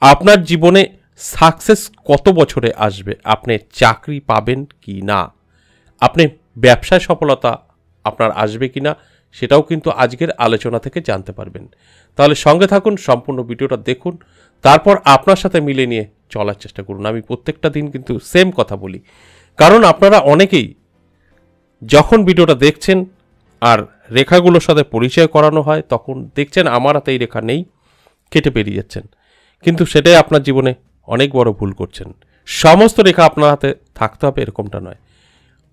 আপনার জীবনে সাকসেস কত বছরে আসবে, আপনি চাকরি পাবেন কি না, আপনি ব্যবসায় সফলতা আপনার আসবে কি না, সেটাও কিন্তু আজকের আলোচনা থেকে জানতে পারবেন। তাহলে সঙ্গে থাকুন, সম্পূর্ণ ভিডিওটা দেখুন, তারপর আপনার সাথে মিলে নিয়ে চলার চেষ্টা করুন। আমি প্রত্যেকটা দিন কিন্তু সেম কথা বলি, কারণ আপনারা অনেকেই যখন ভিডিওটা দেখছেন আর রেখাগুলোর সাথে পরিচয় করানো হয়, তখন দেখছেন আমার হাতে এই রেখা নেই, কেটে বেরিয়ে যাচ্ছেন। কিন্তু সেটাই আপনার জীবনে অনেক বড় ভুল করছেন। সমস্ত রেখা আপনার হাতে থাকতে হবে এরকমটা নয়।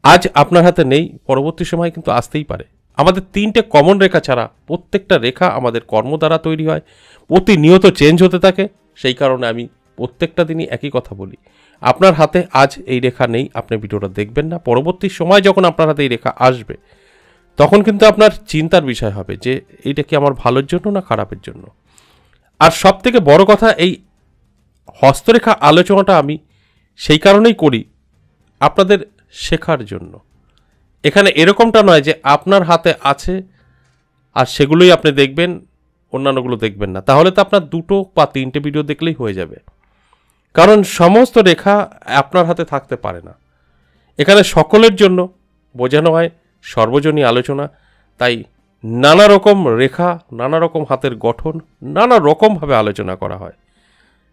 আজ আপনার হাতে নেই, পরবর্তী সময় কিন্তু আসতেই পারে। আমাদের 3টে কমন রেখা ছাড়া প্রত্যেকটা রেখা আমাদের কর্ম দ্বারা তৈরি হয়, প্রতিনিয়ত চেঞ্জ হতে থাকে। সেই কারণে আমি প্রত্যেকটা দিনই একই কথা বলি, আপনার হাতে আজ এই রেখা নেই, আপনি ভিডিওটা দেখবেন না। পরবর্তী সময় যখন আপনার হাতে এই রেখা আসবে, তখন কিন্তু আপনার চিন্তার বিষয় হবে যে এইটা কি আমার ভালোর জন্য না খারাপের জন্য। আর সব থেকে বড় কথা, এই হস্তরেখা আলোচনাটা আমি সেই কারণেই করি, আপনাদের শেখার জন্য। এখানে এরকমটা নয় যে আপনার হাতে আছে আর সেগুলোই আপনি দেখবেন, অন্যান্যগুলো দেখবেন না। তাহলে তো আপনার 2 বা 3টে ভিডিও দেখলেই হয়ে যাবে, কারণ সমস্ত রেখা আপনার হাতে থাকতে পারে না। এখানে সকলের জন্য বোঝানো হয়, সর্বজনীন আলোচনা। তাই নানা রকম রেখা, নানা রকম হাতের গঠন, নানা রকমভাবে আলোচনা করা হয়।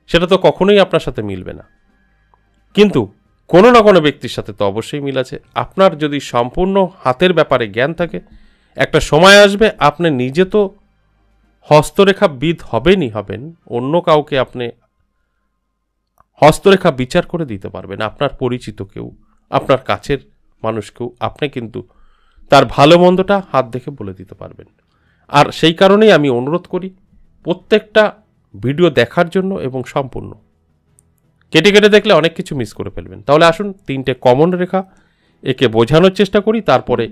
সেটা তো কখনোই আপনার সাথে মিলবে না, কিন্তু কোনো না কোনো ব্যক্তির সাথে তো অবশ্যই মিল আছে। আপনার যদি সম্পূর্ণ হাতের ব্যাপারে জ্ঞান থাকে, একটা সময় আসবে আপনি নিজে তো হস্তরেখাবিদ হবেনই হবেন, অন্য কাউকে আপনি হস্তরেখা বিচার করে দিতে পারবেন। আপনার পরিচিত কেউ, আপনার কাছের মানুষকেও আপনি কিন্তু তার ভালো মন্দটা হাত দেখে বলে দিতে পারবেন। আর সেই কারণেই আমি অনুরোধ করি প্রত্যেকটা ভিডিও দেখার জন্য, এবং সম্পূর্ণ কেটে কেটে দেখলে অনেক কিছু মিস করে ফেলবেন। তাহলে আসুন 3টে কমন রেখা একে বোঝানোর চেষ্টা করি, তারপরে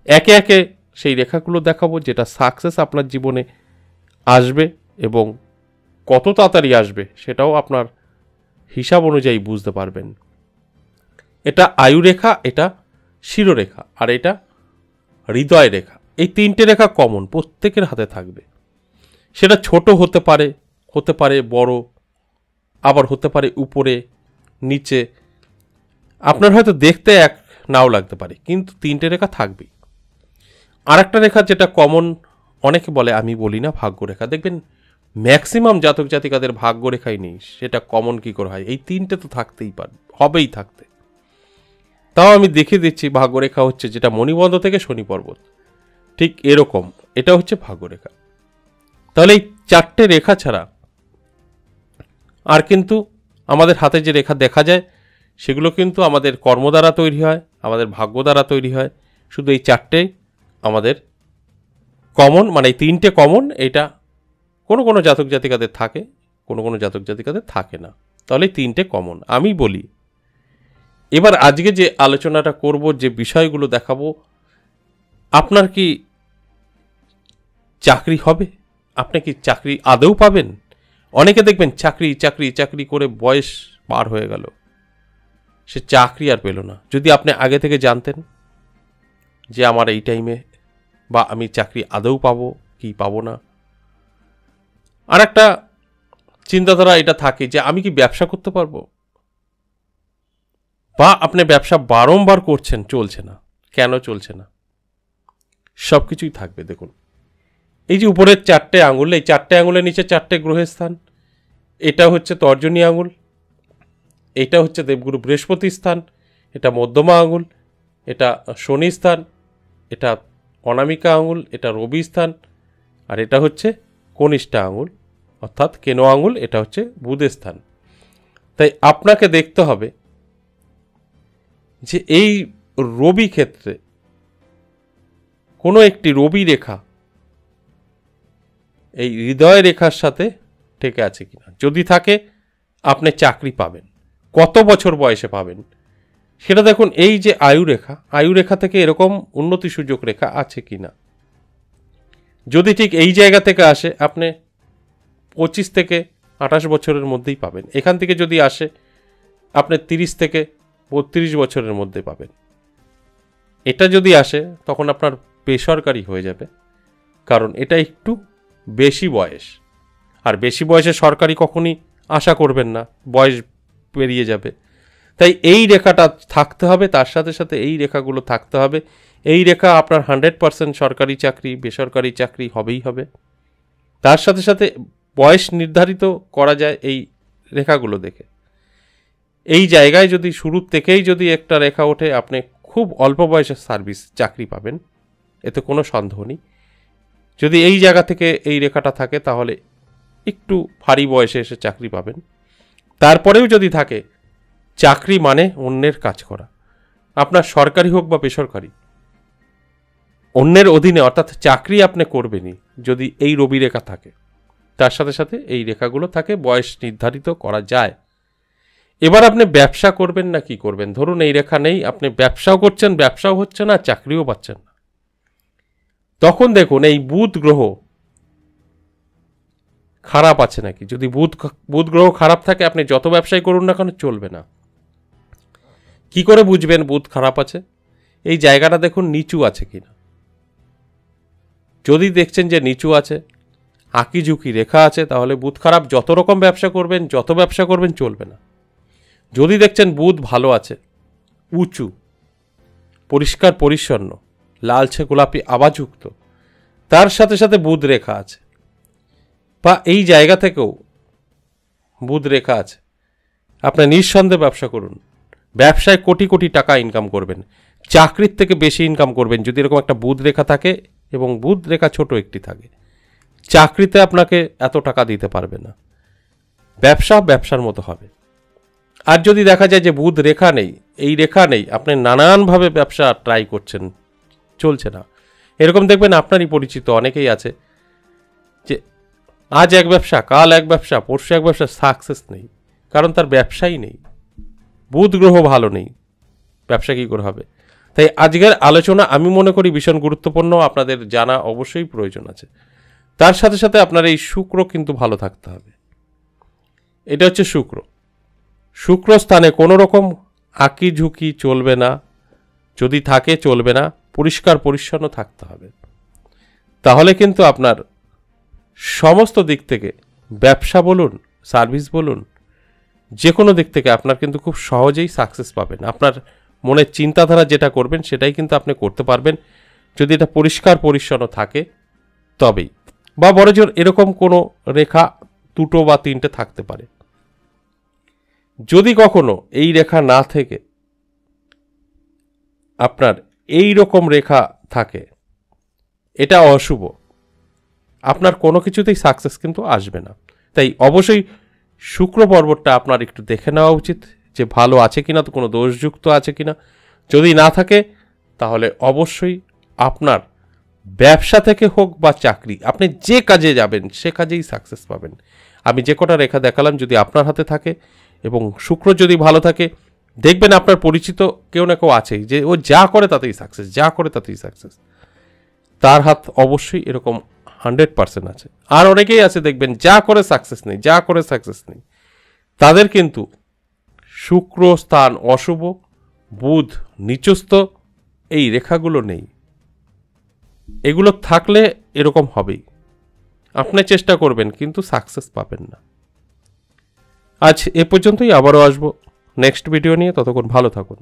একে একে সেই রেখাগুলো দেখাবো যেটা সাকসেস আপনার জীবনে আসবে, এবং কত তাড়াতাড়ি আসবে সেটাও আপনার হিসাব অনুযায়ী বুঝতে পারবেন। এটা আয়ুরেখা, এটা শিরোরেখা, আর এটা হৃদয় রেখা। এই 3টে রেখা কমন, প্রত্যেকের হাতে থাকবে। সেটা ছোট হতে পারে বড়, আবার হতে পারে উপরে নিচে। আপনার হয়তো দেখতে এক নাও লাগতে পারে, কিন্তু 3টে রেখা থাকবেই। আর একটা রেখা যেটা কমন, অনেকে বলে, আমি বলি না, ভাগ্যরেখা। দেখবেন ম্যাক্সিমাম জাতক জাতিকাদের ভাগ্যরেখাই নেই, সেটা কমন কী করে হয়? এই 3টে তো থাকতেই পারে, হবেই থাকতে। তাও আমি দেখিয়ে দিচ্ছি, ভাগ্যরেখা হচ্ছে যেটা মণিবন্ধ থেকে শনি পর্বত, ঠিক এরকম এটা হচ্ছে ভাগ্যরেখা। তাহলে এই 4টে রেখা ছাড়া আর কিন্তু আমাদের হাতে যে রেখা দেখা যায়, সেগুলো কিন্তু আমাদের কর্ম দ্বারা তৈরি হয়, আমাদের ভাগ্য দ্বারা তৈরি হয়। শুধু এই 4টেই আমাদের কমন, মানে এই 3টে কমন। এটা কোনো কোনো জাতক জাতিকাদের থাকে, কোনো কোনো জাতক জাতিকাদের থাকে না। তাহলে 3টে কমন আমি বলি। এবার আজকে যে আলোচনাটা করব, যে বিষয়গুলো দেখাবো, আপনার কি চাকরি হবে? আপনি কি চাকরি আদৌ পাবেন? অনেকে দেখবেন চাকরি চাকরি চাকরি করে বয়স পার হয়ে গেল, সে চাকরি আর পেল না। যদি আপনি আগে থেকে জানতেন যে আমার এই টাইমে, বা আমি চাকরি আদৌ পাবো কি পাবো না। আর একটা চিন্তাধারা এটা থাকে যে আমি কি ব্যবসা করতে পারবো, বা আপনি ব্যবসা বারংবার করছেন, চলছে না। কেন চলছে না? সব কিছুই থাকবে। দেখুন, এই যে উপরের 4টে আঙুল, এই 4টে আঙুলের নিচে 4টে গ্রহের স্থান। এটা হচ্ছে তর্জনী আঙুল, এটা হচ্ছে দেবগুরু বৃহস্পতির স্থান, এটা মধ্যমা আঙুল, এটা শনি স্থান, এটা অনামিকা আঙুল, এটা রবি স্থান, আর এটা হচ্ছে কনিষ্ঠা আঙুল অর্থাৎ কেনো আঙুল, এটা হচ্ছে বুধের স্থান। তাই আপনাকে দেখতে হবে যে এই রবি ক্ষেত্রে কোনো একটি রবি রেখা এই হৃদয় রেখার সাথে ঠেকে আছে কিনা। যদি থাকে, আপনি চাকরি পাবেন। কত বছর বয়সে পাবেন সেটা দেখুন। এই যে আয়ুরেখা থেকে এরকম উন্নতি সুযোগ রেখা আছে কিনা। যদি ঠিক এই জায়গা থেকে আসে, আপনি 25 থেকে 28 বছরের মধ্যেই পাবেন। এখান থেকে যদি আসে, আপনি 30 থেকে 32 বছরের মধ্যে পাবেন। এটা যদি আসে, তখন আপনার বেসরকারি হয়ে যাবে, কারণ এটা একটু বেশি বয়স। আর বেশি বয়সে সরকারি কখনই আশা করবেন না, বয়স পেরিয়ে যাবে। তাই এই রেখাটা থাকতে হবে, তার সাথে সাথে এই রেখাগুলো থাকতে হবে। এই রেখা আপনার 100% সরকারি চাকরি, বেসরকারি চাকরি হবেই হবে। তার সাথে সাথে বয়স নির্ধারিত করা যায় এই রেখাগুলো দেখে। এই জায়গায় যদি শুরুর থেকেই যদি একটা রেখা ওঠে, আপনি খুব অল্প বয়সে সার্ভিস চাকরি পাবেন, এতে কোনো সন্দেহ নেই। যদি এই জায়গা থেকে এই রেখাটা থাকে তাহলে একটু ভারী বয়সে এসে চাকরি পাবেন। তারপরেও যদি থাকে, চাকরি মানে অন্যের কাজ করা, আপনার সরকারি হোক বা বেসরকারি, অন্যের অধীনে, অর্থাৎ চাকরি আপনি করবেনই যদি এই রবি রেখা থাকে। তার সাথে সাথে এই রেখাগুলো থাকে, বয়স নির্ধারিত করা যায়। এবার আপনি ব্যবসা করবেন না কি করবেন? ধরুন এই রেখা নেই, আপনি ব্যবসাও করছেন, ব্যবসাও হচ্ছে না, চাকরিও পাচ্ছেন না। তখন দেখুন এই বুধ গ্রহ খারাপ আছে নাকি। যদি বুধ গ্রহ খারাপ থাকে, আপনি যত ব্যবসায় করুন না কেন চলবে না। কি করে বুঝবেন বুধ খারাপ আছে? এই জায়গাটা দেখুন নিচু আছে কিনা। যদি দেখছেন যে নিচু আছে, আঁকি ঝুঁকি রেখা আছে, তাহলে বুধ খারাপ। যত রকম ব্যবসা করবেন, যত ব্যবসা করবেন চলবে না। যদি দেখছেন বুধ ভালো আছে, উঁচু, পরিষ্কার পরিচ্ছন্ন, লালচে গোলাপি আভাযুক্ত, তার সাথে সাথে বুধ রেখা আছে, বা এই জায়গা থেকেও বুধ রেখা আছে, আপনি নিঃসন্দেহে ব্যবসা করুন। ব্যবসায় কোটি কোটি টাকা ইনকাম করবেন, চাকরির থেকে বেশি ইনকাম করবেন যদি এরকম একটা বুধ রেখা থাকে এবং বুধ রেখা ছোট একটি থাকে। চাকরিতে আপনাকে এত টাকা দিতে পারবে না, ব্যবসা ব্যবসার মতো হবে। আর যদি দেখা যায় যে বুধ রেখা নেই, এই রেখা নেই, আপনি নানানভাবে ব্যবসা ট্রাই করছেন, চলছে না, এরকম দেখবেন আপনারই পরিচিত অনেকেই আছে যে আজ এক ব্যবসা, কাল এক ব্যবসা, পরশু এক ব্যবসা, সাকসেস নেই, কারণ তার ব্যবসাই নেই, বুধ গ্রহ ভালো নেই, ব্যবসা কী করে হবে? তাই আজকের আলোচনা আমি মনে করি ভীষণ গুরুত্বপূর্ণ, আপনাদের জানা অবশ্যই প্রয়োজন আছে। তার সাথে সাথে আপনার এই শুক্র কিন্তু ভালো থাকতে হবে। এটা হচ্ছে শুক্র। শুক্র স্থানে কোনো রকম আঁকি ঝুঁকি চলবে না, যদি থাকে চলবে না, পরিষ্কার পরিচ্ছন্ন থাকতে হবে। তাহলে কিন্তু আপনার সমস্ত দিক থেকে, ব্যবসা বলুন, সার্ভিস বলুন, যে কোনো দিক থেকে আপনার কিন্তু খুব সহজেই সাকসেস পাবেন। আপনার মনের চিন্তাধারা যেটা করবেন সেটাই কিন্তু আপনি করতে পারবেন, যদি এটা পরিষ্কার পরিচ্ছন্ন থাকে তবেই। বা বড়জোর এরকম কোনো রেখা 2টো বা 3টে থাকতে পারে। যদি কখনো এই রেখা না থেকে আপনার এই রকম রেখা থাকে, এটা অশুভ, আপনার কোনো কিছুতেই সাকসেস কিন্তু আসবে না। তাই অবশ্যই শুক্র পর্বতটা আপনার একটু দেখে নেওয়া উচিত যে ভালো আছে কিনা, তো কোনো দোষযুক্ত আছে কিনা। যদি না থাকে তাহলে অবশ্যই আপনার ব্যবসা থেকে হোক বা চাকরি, আপনি যে কাজে যাবেন সে কাজেই সাকসেস পাবেন। আমি যে কটা রেখা দেখালাম যদি আপনার হাতে থাকে এবং শুক্র যদি ভালো থাকে, দেখবেন আপনার পরিচিত কেউ না কেউ আছেই যে ও যা করে তাতেই সাকসেস, যা করে তাতেই সাকসেস। তার হাত অবশ্যই এরকম 100% আছে। আর অনেকেই আছে দেখবেন যা করে সাকসেস নেই, যা করে সাকসেস নেই। তাদের কিন্তু শুক্র স্থান অশুভ, বুধ নিচস্থ, এই রেখাগুলো নেই। এগুলো থাকলে এরকম হবেই। আপনি চেষ্টা করবেন কিন্তু সাকসেস পাবেন না। আজ এ পর্যন্তই, আবারও আসবো নেক্সট ভিডিও নিয়ে। ততক্ষণ ভালো থাকুন।